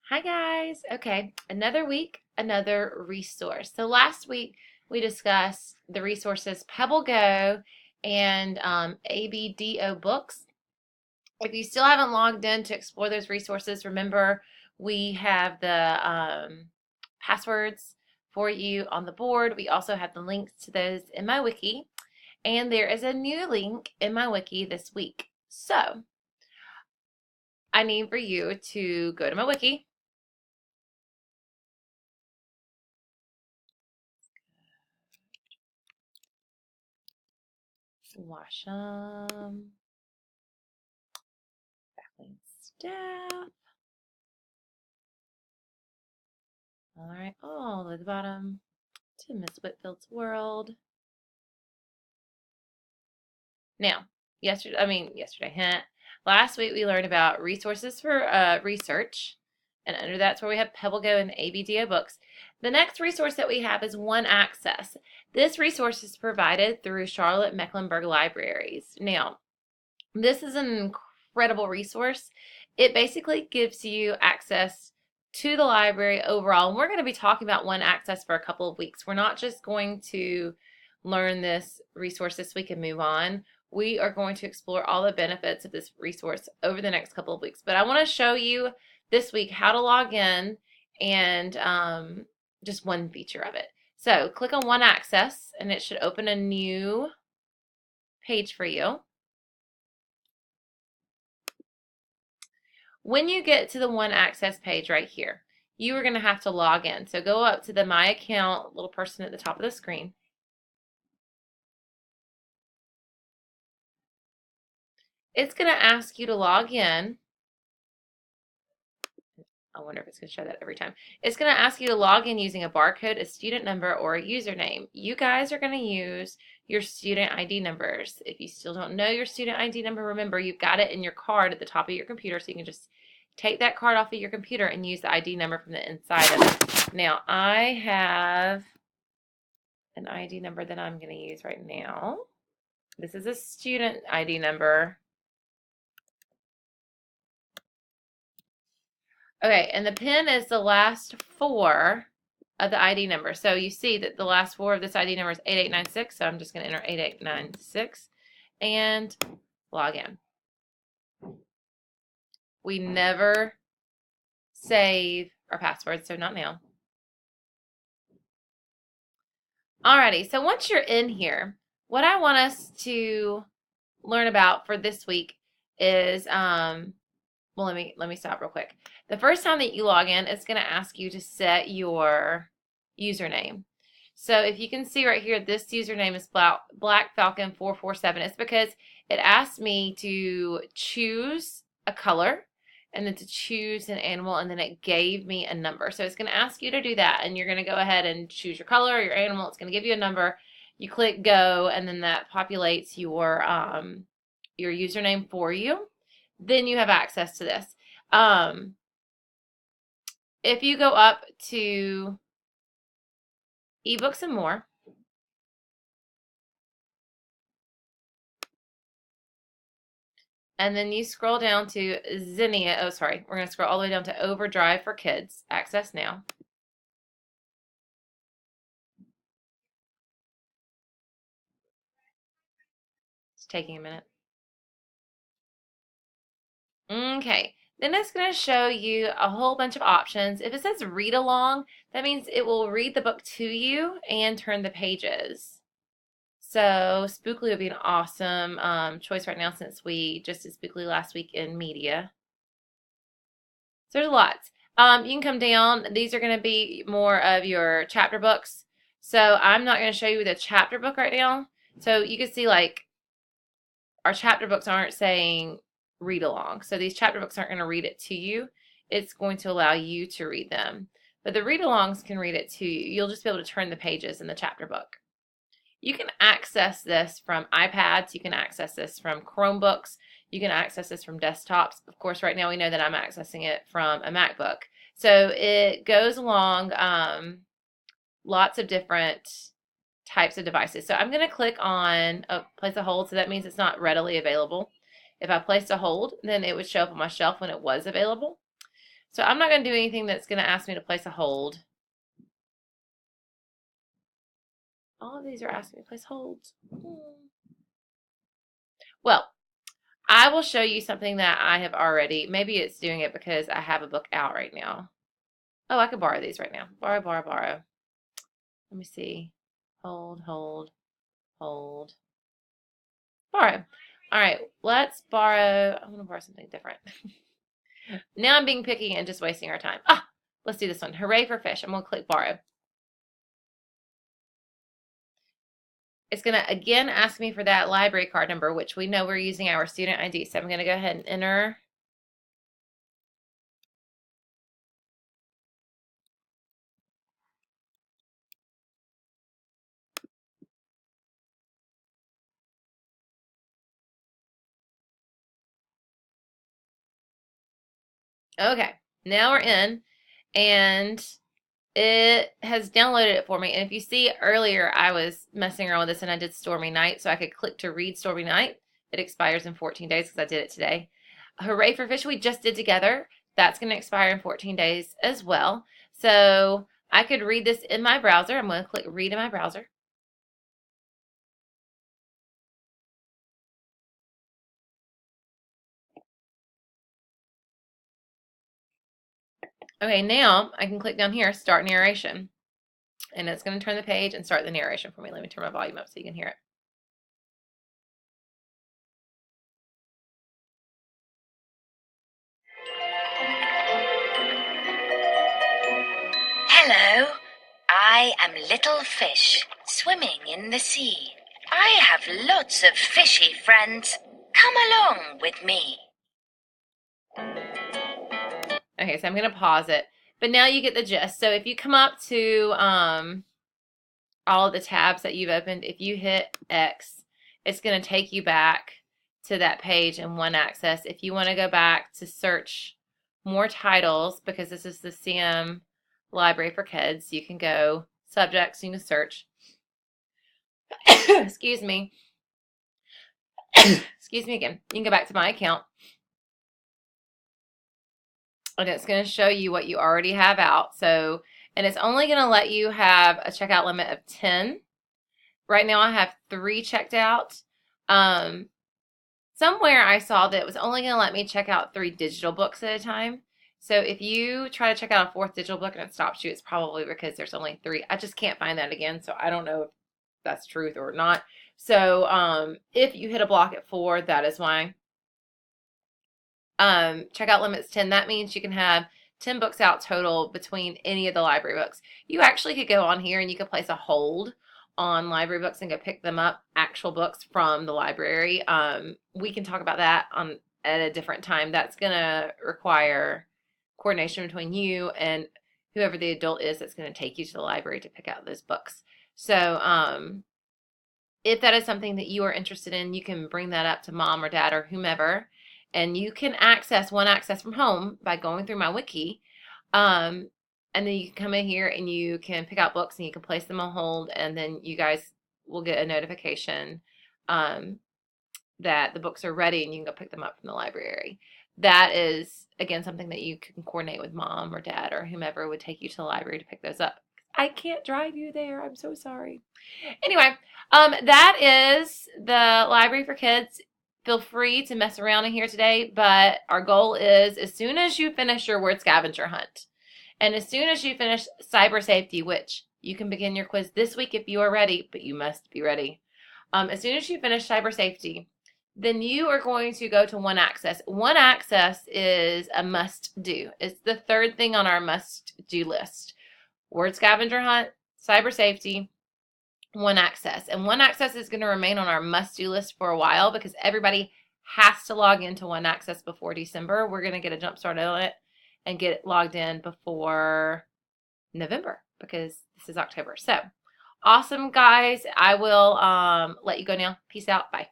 Hi guys. Okay, another week, another resource. So last week we discussed the resources Pebble Go and ABDO Books. If you still haven't logged in to explore those resources, remember we have the passwords for you on the board. We also have the links to those in my wiki, and there is a new link in my wiki this week. So I need for you to go to my wiki. Wash them. Backlink staff. All right, all the way to the bottom to Miss Whitfield's World. Now, last week we learned about resources for research, and under that's where we have PebbleGo and ABDO Books. The next resource that we have is One Access. This resource is provided through Charlotte Mecklenburg Libraries. Now, this is an incredible resource. It basically gives you access to the library overall. And we're going to be talking about One Access for a couple of weeks. We're not just going to learn this resource this week and move on. We are going to explore all the benefits of this resource over the next couple of weeks. But I want to show you this week how to log in and just one feature of it. So click on One Access and it should open a new page for you. When you get to the One Access page right here, you are going to have to log in. So go up to the My Account little person at the top of the screen. It's going to ask you to log in. I wonder if it's going to show that every time. It's going to ask you to log in using a barcode, a student number, or a username. You guys are going to use your student ID numbers. If you still don't know your student ID number, remember you've got it in your card at the top of your computer, so you can just take that card off of your computer and use the ID number from the inside of it. Now, I have an ID number that I'm going to use right now. This is a student ID number. Okay, and the PIN is the last four of the ID number. So you see that the last four of this ID number is 8896, so I'm just going to enter 8896 and log in. We never save our password, so not now. Alrighty, so once you're in here, what I want us to learn about for this week is, well, let me stop real quick. The first time that you log in, it's going to ask you to set your username. So if you can see right here, this username is Black Falcon 447. It's because it asked me to choose a color and then to choose an animal, and then it gave me a number. So it's going to ask you to do that, and you're going to go ahead and choose your color, your animal. It's going to give you a number. You click go, and then that populates your username for you. Then you have access to this. If you go up to eBooks and More, and then you scroll down to Zinnia. Oh, sorry. We're going to scroll all the way down to Overdrive for Kids. Access now. It's taking a minute. Okay. Then it's going to show you a whole bunch of options. If it says read along, that means it will read the book to you and turn the pages. So Spookly would be an awesome choice right now since we just did Spookly last week in media. So there's lots. You can come down. These are going to be more of your chapter books. So I'm not going to show you the chapter book right now. So you can see like our chapter books aren't saying read along. So these chapter books aren't going to read it to you. It's going to allow you to read them. But the read alongs can read it to you. You'll just be able to turn the pages in the chapter book. You can access this from iPads. You can access this from Chromebooks. You can access this from desktops. Of course, right now we know that I'm accessing it from a MacBook. So it goes along lots of different types of devices. So I'm going to click on place a hold. So that means it's not readily available. If I placed a hold, then it would show up on my shelf when it was available. So I'm not going to do anything that's going to ask me to place a hold. All of these are asking me to place holds. Well, I will show you something that I have already. Maybe it's doing it because I have a book out right now. Oh, I could borrow these right now. Borrow, borrow, borrow. Let me see. Hold, hold, hold. Borrow. All right, let's borrow. I want to borrow something different. Now I'm being picky and just wasting our time. Ah, let's do this one. Hooray for fish. I'm going to click borrow. It's going to again ask me for that library card number, which we know we're using our student ID. So I'm going to go ahead and enter. Okay, now we're in, and it has downloaded it for me. And if you see earlier, I was messing around with this and I did Stormy Night, so I could click to read Stormy Night. It expires in 14 days because I did it today. Hooray for Fish we just did together. That's going to expire in 14 days as well. So I could read this in my browser. I'm going to click read in my browser. Okay, now I can click down here, start narration. And it's going to turn the page and start the narration for me. Let me turn my volume up so you can hear it. Hello, I am Little Fish, swimming in the sea. I have lots of fishy friends. Come along with me. Okay, so I'm going to pause it. But now you get the gist. So if you come up to all of the tabs that you've opened, if you hit X, it's going to take you back to that page in One Access. If you want to go back to search more titles, because this is the CM Library for Kids, you can go subjects, you can search. Excuse me. Excuse me again. You can go back to my account. And it's going to show you what you already have out. So, and it's only going to let you have a checkout limit of 10. Right now I have 3 checked out. Somewhere I saw that it was only going to let me check out 3 digital books at a time. So if you try to check out a 4th digital book and it stops you, it's probably because there's only 3. I just can't find that again, so I don't know if that's truth or not. So if you hit a block at 4, that is why. Checkout limit's 10. That means you can have 10 books out total between any of the library books. You actually could go on here and you could place a hold on library books and go pick them up, actual books from the library. We can talk about that at a different time. That's going to require coordination between you and whoever the adult is that's going to take you to the library to pick out those books. So if that is something that you are interested in, you can bring that up to mom or dad or whomever, and you can access One Access from home by going through my wiki. And then you can come in here and you can pick out books and you can place them on hold, and then you guys will get a notification that the books are ready and you can go pick them up from the library. That is, again, something that you can coordinate with mom or dad or whomever would take you to the library to pick those up. I can't drive you there. I'm so sorry. Anyway, that is the Library for Kids. Feel free to mess around in here today, but our goal is as soon as you finish your word scavenger hunt, and as soon as you finish cyber safety, which you can begin your quiz this week if you are ready, but you must be ready. As soon as you finish cyber safety, then you are going to go to One Access. One Access is a must do. It's the 3rd thing on our must do list. Word scavenger hunt, cyber safety, One Access. And One Access is going to remain on our must do list for a while because everybody has to log into One Access before December. We're going to get a jump start on it and get it logged in before November because this is October. So awesome, guys. I will let you go now. Peace out. Bye.